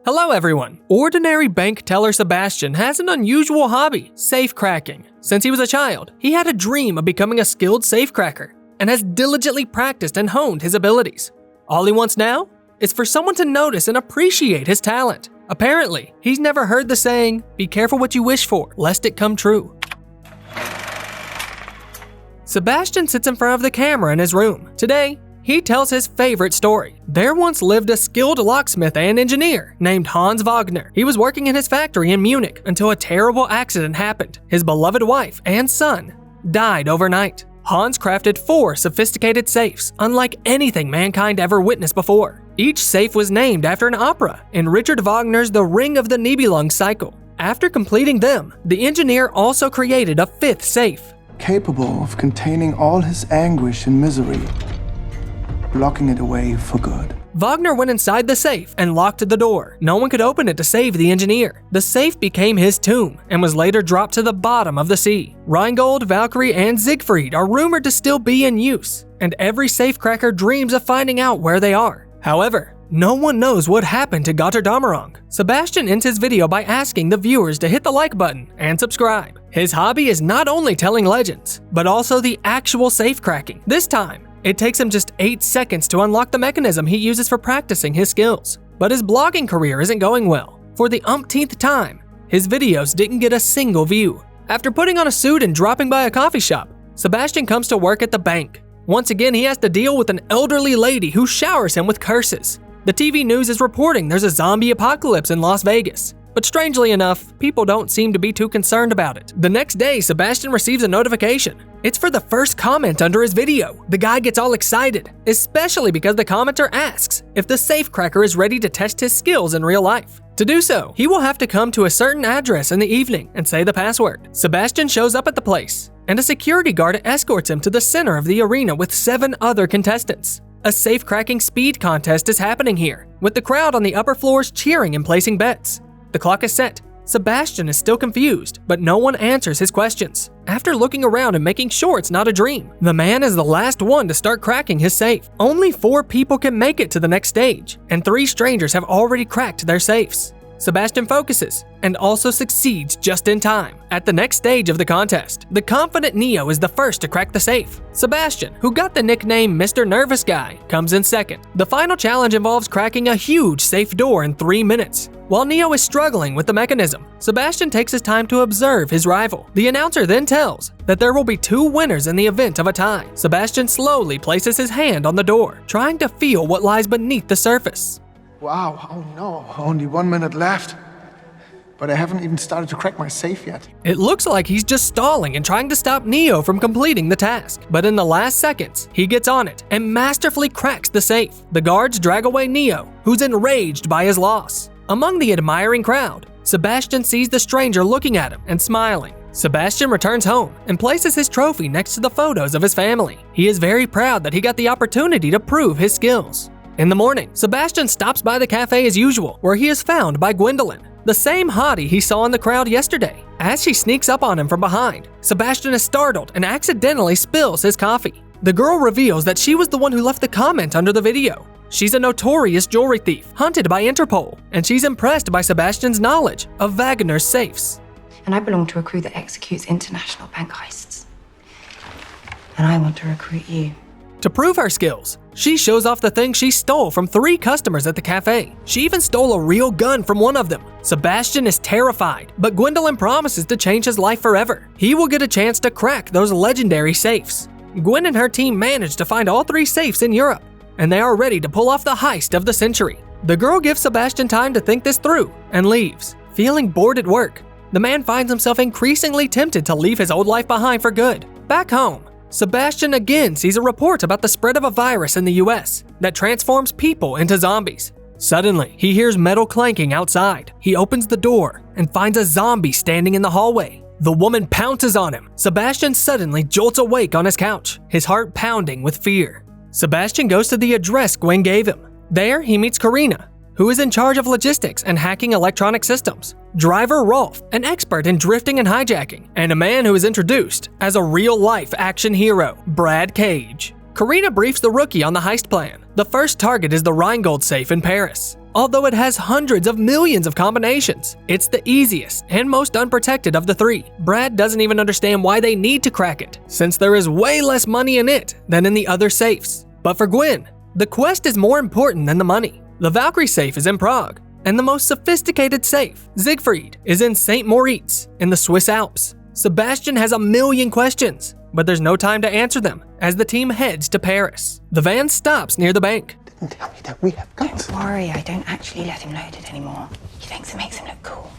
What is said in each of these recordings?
Hello everyone! Ordinary bank teller Sebastian has an unusual hobby, safecracking. Since he was a child, he had a dream of becoming a skilled safecracker and has diligently practiced and honed his abilities. All he wants now is for someone to notice and appreciate his talent. Apparently, he's never heard the saying, "Be careful what you wish for, lest it come true." Sebastian sits in front of the camera in his room. Today, he tells his favorite story. There once lived a skilled locksmith and engineer named Hans Wagner. He was working in his factory in Munich until a terrible accident happened. His beloved wife and son died overnight. Hans crafted 4 sophisticated safes, unlike anything mankind ever witnessed before. Each safe was named after an opera in Richard Wagner's The Ring of the Nibelung cycle. After completing them, the engineer also created a 5th safe, capable of containing all his anguish and misery, locking it away for good. Wagner went inside the safe and locked the door. No one could open it to save the engineer. The safe became his tomb and was later dropped to the bottom of the sea. Rheingold, Valkyrie, and Siegfried are rumored to still be in use, and every safecracker dreams of finding out where they are. However, no one knows what happened to Götterdämmerung. Sebastian ends his video by asking the viewers to hit the like button and subscribe. His hobby is not only telling legends, but also the actual safecracking. This time, it takes him just 8 seconds to unlock the mechanism he uses for practicing his skills. But his blogging career isn't going well. For the umpteenth time, his videos didn't get a single view. After putting on a suit and dropping by a coffee shop, Sebastian comes to work at the bank. Once again, he has to deal with an elderly lady who showers him with curses. The TV news is reporting there's a zombie apocalypse in Las Vegas. But strangely enough, people don't seem to be too concerned about it. The next day, Sebastian receives a notification. It's for the first comment under his video. The guy gets all excited, especially because the commenter asks if the safecracker is ready to test his skills in real life. To do so, he will have to come to a certain address in the evening and say the password. Sebastian shows up at the place, and a security guard escorts him to the center of the arena with 7 other contestants. A safecracking speed contest is happening here, with the crowd on the upper floors cheering and placing bets. The clock is set. Sebastian is still confused, but no one answers his questions. After looking around and making sure it's not a dream, the man is the last one to start cracking his safe. Only 4 people can make it to the next stage, and 3 strangers have already cracked their safes. Sebastian focuses and also succeeds just in time. At the next stage of the contest, the confident Neo is the first to crack the safe. Sebastian, who got the nickname Mr. Nervous Guy, comes in second. The final challenge involves cracking a huge safe door in 3 minutes. While Neo is struggling with the mechanism, Sebastian takes his time to observe his rival. The announcer then tells that there will be 2 winners in the event of a tie. Sebastian slowly places his hand on the door, trying to feel what lies beneath the surface. Wow, oh no, only 1 minute left. But I haven't even started to crack my safe yet. It looks like he's just stalling and trying to stop Neo from completing the task. But in the last seconds, he gets on it and masterfully cracks the safe. The guards drag away Neo, who's enraged by his loss. Among the admiring crowd, Sebastian sees the stranger looking at him and smiling. Sebastian returns home and places his trophy next to the photos of his family. He is very proud that he got the opportunity to prove his skills. In the morning, Sebastian stops by the cafe as usual, where he is found by Gwendolyn, the same hottie he saw in the crowd yesterday. As she sneaks up on him from behind, Sebastian is startled and accidentally spills his coffee. The girl reveals that she was the one who left the comment under the video. She's a notorious jewelry thief, hunted by Interpol, and she's impressed by Sebastian's knowledge of Wagner's safes. And I belong to a crew that executes international bank heists. And I want to recruit you. To prove her skills, she shows off the things she stole from 3 customers at the cafe. She even stole a real gun from one of them. Sebastian is terrified, but Gwendolyn promises to change his life forever. He will get a chance to crack those legendary safes. Gwen and her team manage to find all 3 safes in Europe, and they are ready to pull off the heist of the century. The girl gives Sebastian time to think this through and leaves. Feeling bored at work, the man finds himself increasingly tempted to leave his old life behind for good. Back home, Sebastian again sees a report about the spread of a virus in the US that transforms people into zombies. Suddenly, he hears metal clanking outside. He opens the door and finds a zombie standing in the hallway. The woman pounces on him. Sebastian suddenly jolts awake on his couch, his heart pounding with fear. Sebastian goes to the address Gwen gave him. There, he meets Karina, who is in charge of logistics and hacking electronic systems, driver Rolf, an expert in drifting and hijacking, and a man who is introduced as a real-life action hero, Brad Cage. Karina briefs the rookie on the heist plan. The first target is the Rheingold safe in Paris. Although it has hundreds of millions of combinations, it's the easiest and most unprotected of the three. Brad doesn't even understand why they need to crack it, since there is way less money in it than in the other safes. But for Gwen, the quest is more important than the money. The Valkyrie safe is in Prague, and the most sophisticated safe, Siegfried, is in St. Moritz in the Swiss Alps. Sebastian has a million questions, but there's no time to answer them as the team heads to Paris. The van stops near the bank. Didn't tell me that we have guns. Don't worry, I don't actually let him load it anymore. He thinks it makes him look cool.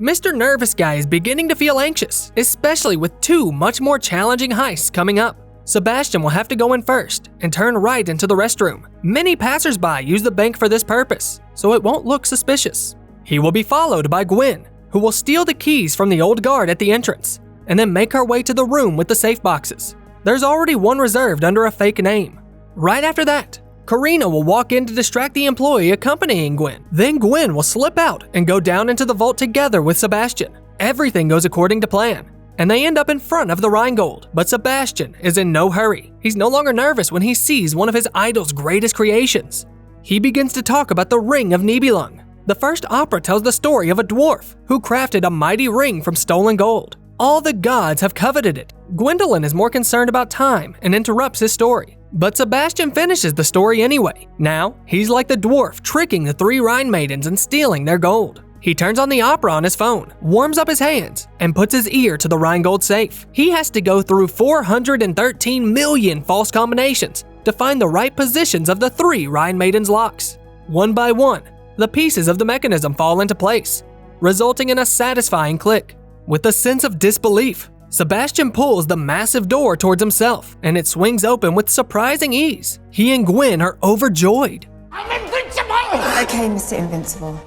Mr. Nervous Guy is beginning to feel anxious, especially with two much more challenging heists coming up. Sebastian will have to go in first and turn right into the restroom. Many passersby use the bank for this purpose, so it won't look suspicious. He will be followed by Gwen, who will steal the keys from the old guard at the entrance, and then make her way to the room with the safe boxes. There's already one reserved under a fake name. Right after that, Karina will walk in to distract the employee accompanying Gwen. Then Gwen will slip out and go down into the vault together with Sebastian. Everything goes according to plan, and they end up in front of the Rheingold. But Sebastian is in no hurry. He's no longer nervous when he sees one of his idol's greatest creations. He begins to talk about the Ring of Nibelung. The first opera tells the story of a dwarf who crafted a mighty ring from stolen gold. All the gods have coveted it. Gwendolyn is more concerned about time and interrupts his story. But Sebastian finishes the story anyway. Now, he's like the dwarf tricking the three Rhine maidens and stealing their gold. He turns on the opera on his phone, warms up his hands, and puts his ear to the Rheingold safe. He has to go through 413 million false combinations to find the right positions of the three Rhine maidens' locks. One by one, the pieces of the mechanism fall into place, resulting in a satisfying click. With a sense of disbelief, Sebastian pulls the massive door towards himself, and it swings open with surprising ease. He and Gwen are overjoyed. I'm invincible! Okay, Mr. Invincible.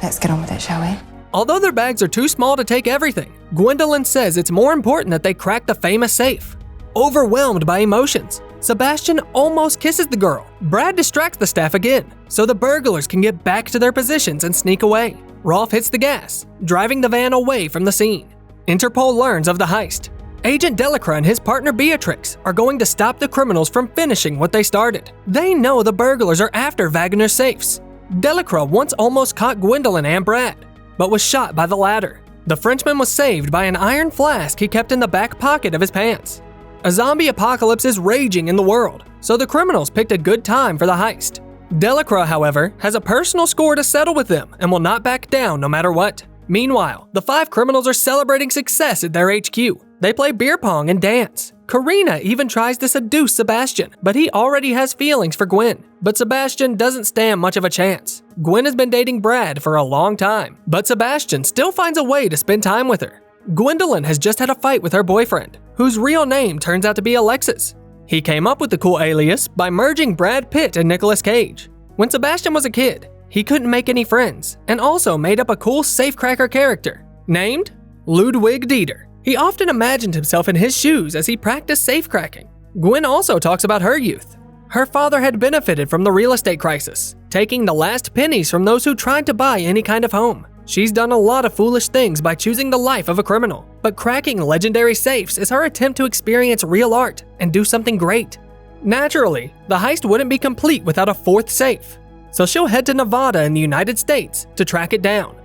Let's get on with it, shall we? Although their bags are too small to take everything, Gwendolyn says it's more important that they crack the famous safe. Overwhelmed by emotions, Sebastian almost kisses the girl. Brad distracts the staff again, so the burglars can get back to their positions and sneak away. Rolf hits the gas, driving the van away from the scene. Interpol learns of the heist. Agent Delacroix and his partner Beatrix are going to stop the criminals from finishing what they started. They know the burglars are after Wagner's safes. Delacroix once almost caught Gwendolyn and Brad, but was shot by the latter. The Frenchman was saved by an iron flask he kept in the back pocket of his pants. A zombie apocalypse is raging in the world, so the criminals picked a good time for the heist. Delacroix, however, has a personal score to settle with them and will not back down no matter what. Meanwhile, the five criminals are celebrating success at their HQ. They play beer pong and dance. Karina even tries to seduce Sebastian, but he already has feelings for Gwen. But Sebastian doesn't stand much of a chance. Gwen has been dating Brad for a long time, but Sebastian still finds a way to spend time with her. Gwendolyn has just had a fight with her boyfriend, whose real name turns out to be Alexis. He came up with the cool alias by merging Brad Pitt and Nicolas Cage. When Sebastian was a kid, he couldn't make any friends, and also made up a cool safecracker character, named Ludwig Dieter. He often imagined himself in his shoes as he practiced safecracking. Gwen also talks about her youth. Her father had benefited from the real estate crisis, taking the last pennies from those who tried to buy any kind of home. She's done a lot of foolish things by choosing the life of a criminal, but cracking legendary safes is her attempt to experience real art and do something great. Naturally, the heist wouldn't be complete without a fourth safe, so she'll head to Nevada in the United States to track it down.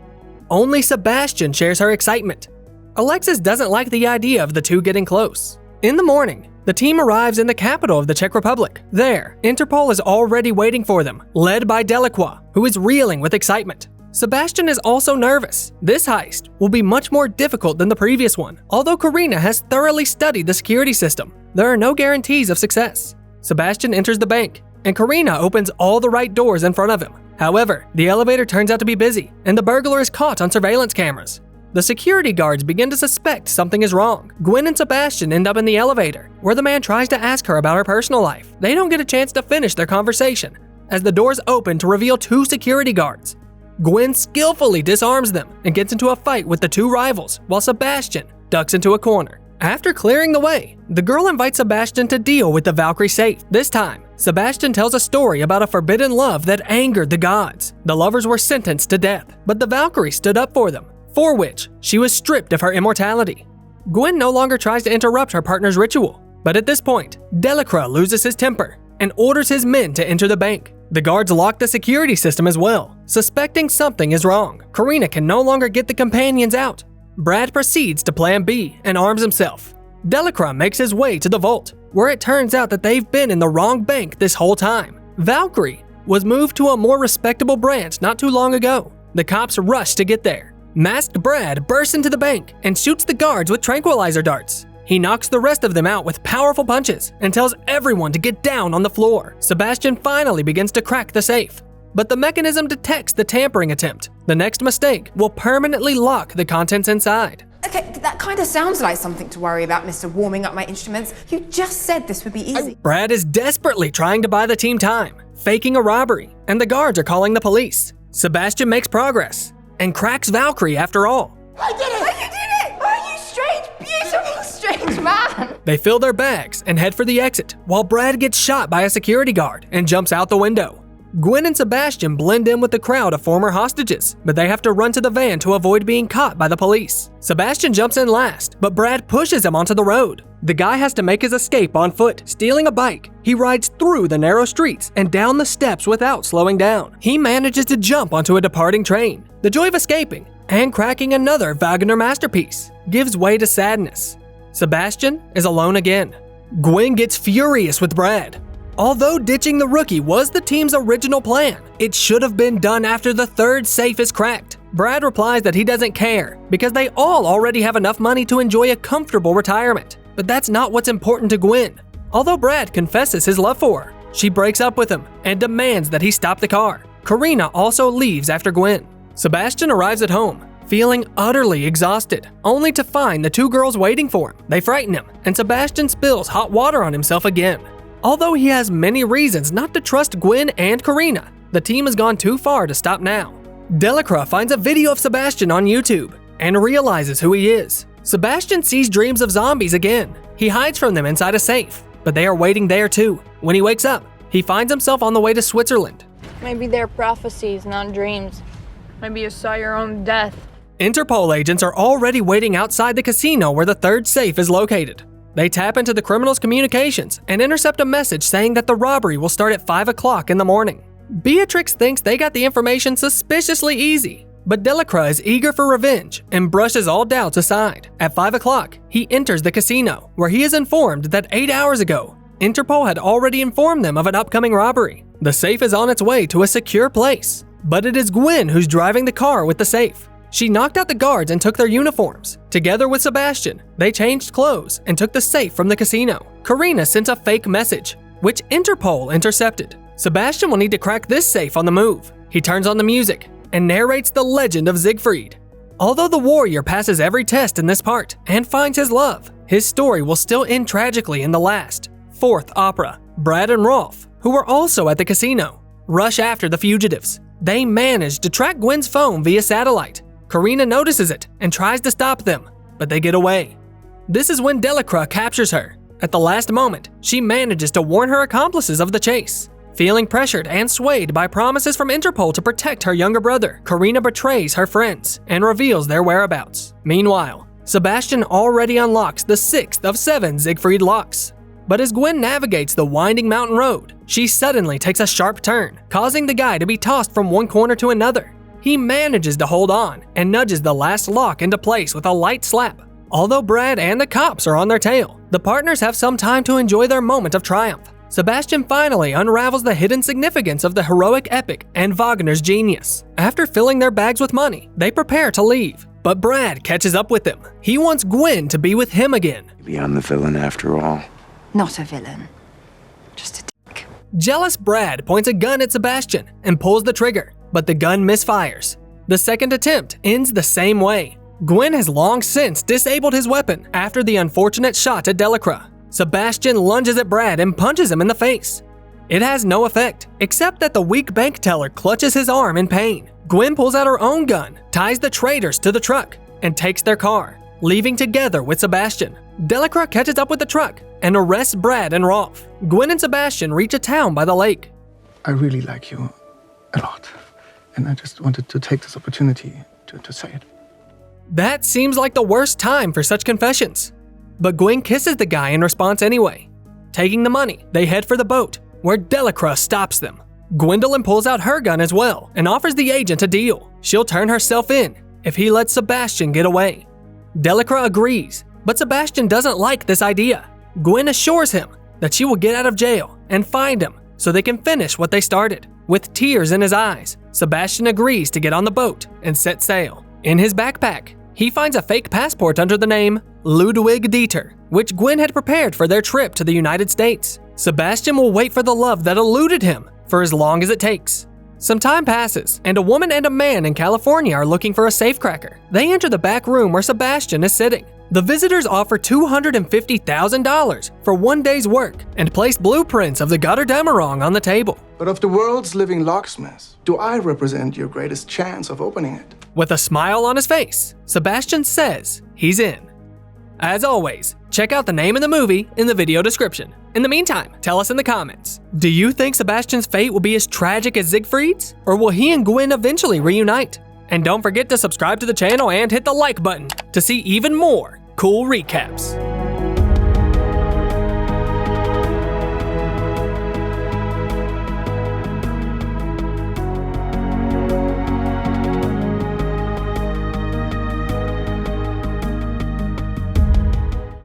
Only Sebastian shares her excitement. Alexis doesn't like the idea of the two getting close. In the morning, the team arrives in the capital of the Czech Republic. There, Interpol is already waiting for them, led by Delacroix, who is reeling with excitement. Sebastian is also nervous. This heist will be much more difficult than the previous one. Although Karina has thoroughly studied the security system, there are no guarantees of success. Sebastian enters the bank, and Karina opens all the right doors in front of him. However, the elevator turns out to be busy, and the burglar is caught on surveillance cameras. The security guards begin to suspect something is wrong. Gwen and Sebastian end up in the elevator, where the man tries to ask her about her personal life. They don't get a chance to finish their conversation, as the doors open to reveal two security guards. Gwen skillfully disarms them and gets into a fight with the two rivals, while Sebastian ducks into a corner. After clearing the way, the girl invites Sebastian to deal with the Valkyrie safe. This time, Sebastian tells a story about a forbidden love that angered the gods. The lovers were sentenced to death, but the Valkyrie stood up for them, for which she was stripped of her immortality. Gwen no longer tries to interrupt her partner's ritual, but at this point, Delacroix loses his temper and orders his men to enter the bank. The guards lock the security system as well, suspecting something is wrong. Karina can no longer get the companions out. Brad proceeds to plan B and arms himself. Delacroix makes his way to the vault, where it turns out that they've been in the wrong bank this whole time. Valkyrie was moved to a more respectable branch not too long ago. The cops rush to get there. Masked Brad bursts into the bank and shoots the guards with tranquilizer darts. He knocks the rest of them out with powerful punches and tells everyone to get down on the floor. Sebastian finally begins to crack the safe, but the mechanism detects the tampering attempt. The next mistake will permanently lock the contents inside. Okay, that kind of sounds like something to worry about, Mr. Warming Up My Instruments. You just said this would be easy. Brad is desperately trying to buy the team time, faking a robbery, and the guards are calling the police. Sebastian makes progress and cracks Valkyrie after all. I did it! You did it! Oh, you strange, beautiful, strange man! They fill their bags and head for the exit, while Brad gets shot by a security guard and jumps out the window. Gwen and Sebastian blend in with the crowd of former hostages, but they have to run to the van to avoid being caught by the police. Sebastian jumps in last, but Brad pushes him onto the road. The guy has to make his escape on foot, stealing a bike. He rides through the narrow streets and down the steps without slowing down. He manages to jump onto a departing train. The joy of escaping and cracking another Wagner masterpiece gives way to sadness. Sebastian is alone again. Gwen gets furious with Brad. Although ditching the rookie was the team's original plan, it should have been done after the third safe is cracked. Brad replies that he doesn't care because they all already have enough money to enjoy a comfortable retirement. But that's not what's important to Gwen. Although Brad confesses his love for her, she breaks up with him and demands that he stop the car. Karina also leaves after Gwen. Sebastian arrives at home, feeling utterly exhausted, only to find the two girls waiting for him. They frighten him, and Sebastian spills hot water on himself again. Although he has many reasons not to trust Gwen and Karina, the team has gone too far to stop now. Delacroix finds a video of Sebastian on YouTube and realizes who he is. Sebastian sees dreams of zombies again. He hides from them inside a safe, but they are waiting there too. When he wakes up, he finds himself on the way to Switzerland. Maybe they're prophecies, not dreams. Maybe you saw your own death. Interpol agents are already waiting outside the casino where the third safe is located. They tap into the criminal's communications and intercept a message saying that the robbery will start at 5 o'clock in the morning. Beatrix thinks they got the information suspiciously easy, but Delacroix is eager for revenge and brushes all doubts aside. At 5 o'clock, he enters the casino, where he is informed that 8 hours ago, Interpol had already informed them of an upcoming robbery. The safe is on its way to a secure place, but it is Gwen who's driving the car with the safe. She knocked out the guards and took their uniforms. Together with Sebastian, they changed clothes and took the safe from the casino. Karina sent a fake message, which Interpol intercepted. Sebastian will need to crack this safe on the move. He turns on the music and narrates the legend of Siegfried. Although the warrior passes every test in this part and finds his love, his story will still end tragically in the last, fourth opera. Brad and Rolf, who were also at the casino, rush after the fugitives. They manage to track Gwen's phone via satellite. Karina notices it and tries to stop them, but they get away. This is when Delacroix captures her. At the last moment, she manages to warn her accomplices of the chase. Feeling pressured and swayed by promises from Interpol to protect her younger brother, Karina betrays her friends and reveals their whereabouts. Meanwhile, Sebastian already unlocks the 6th of 7 Siegfried locks. But as Gwen navigates the winding mountain road, she suddenly takes a sharp turn, causing the guy to be tossed from one corner to another. He manages to hold on and nudges the last lock into place with a light slap. Although Brad and the cops are on their tail, the partners have some time to enjoy their moment of triumph. Sebastian finally unravels the hidden significance of the heroic epic and Wagner's genius. After filling their bags with money, they prepare to leave, but Brad catches up with them. He wants Gwen to be with him again. Maybe I'm the villain after all. Not a villain, just a dick. Jealous Brad points a gun at Sebastian and pulls the trigger, but the gun misfires. The second attempt ends the same way. Gwen has long since disabled his weapon after the unfortunate shot at Delacroix. Sebastian lunges at Brad and punches him in the face. It has no effect, except that the weak bank teller clutches his arm in pain. Gwen pulls out her own gun, ties the traitors to the truck, and takes their car, leaving together with Sebastian. Delacroix catches up with the truck and arrests Brad and Rolf. Gwen and Sebastian reach a town by the lake. I really like you a lot, and I just wanted to take this opportunity to say it. That seems like the worst time for such confessions. But Gwen kisses the guy in response anyway. Taking the money, they head for the boat, where Delacroix stops them. Gwendolyn pulls out her gun as well and offers the agent a deal. She'll turn herself in if he lets Sebastian get away. Delacroix agrees, but Sebastian doesn't like this idea. Gwen assures him that she will get out of jail and find him so they can finish what they started. With tears in his eyes, Sebastian agrees to get on the boat and set sail. In his backpack, he finds a fake passport under the name Ludwig Dieter, which Gwen had prepared for their trip to the United States. Sebastian will wait for the love that eluded him for as long as it takes. Some time passes, and a woman and a man in California are looking for a safecracker. They enter the back room where Sebastian is sitting. The visitors offer $250,000 for one day's work and place blueprints of the Götterdämmerung on the table. But of the world's living locksmiths, do I represent your greatest chance of opening it? With a smile on his face, Sebastian says he's in. As always, check out the name of the movie in the video description. In the meantime, tell us in the comments, do you think Sebastian's fate will be as tragic as Siegfried's? Or will he and Gwen eventually reunite? And don't forget to subscribe to the channel and hit the like button to see even more cool recaps.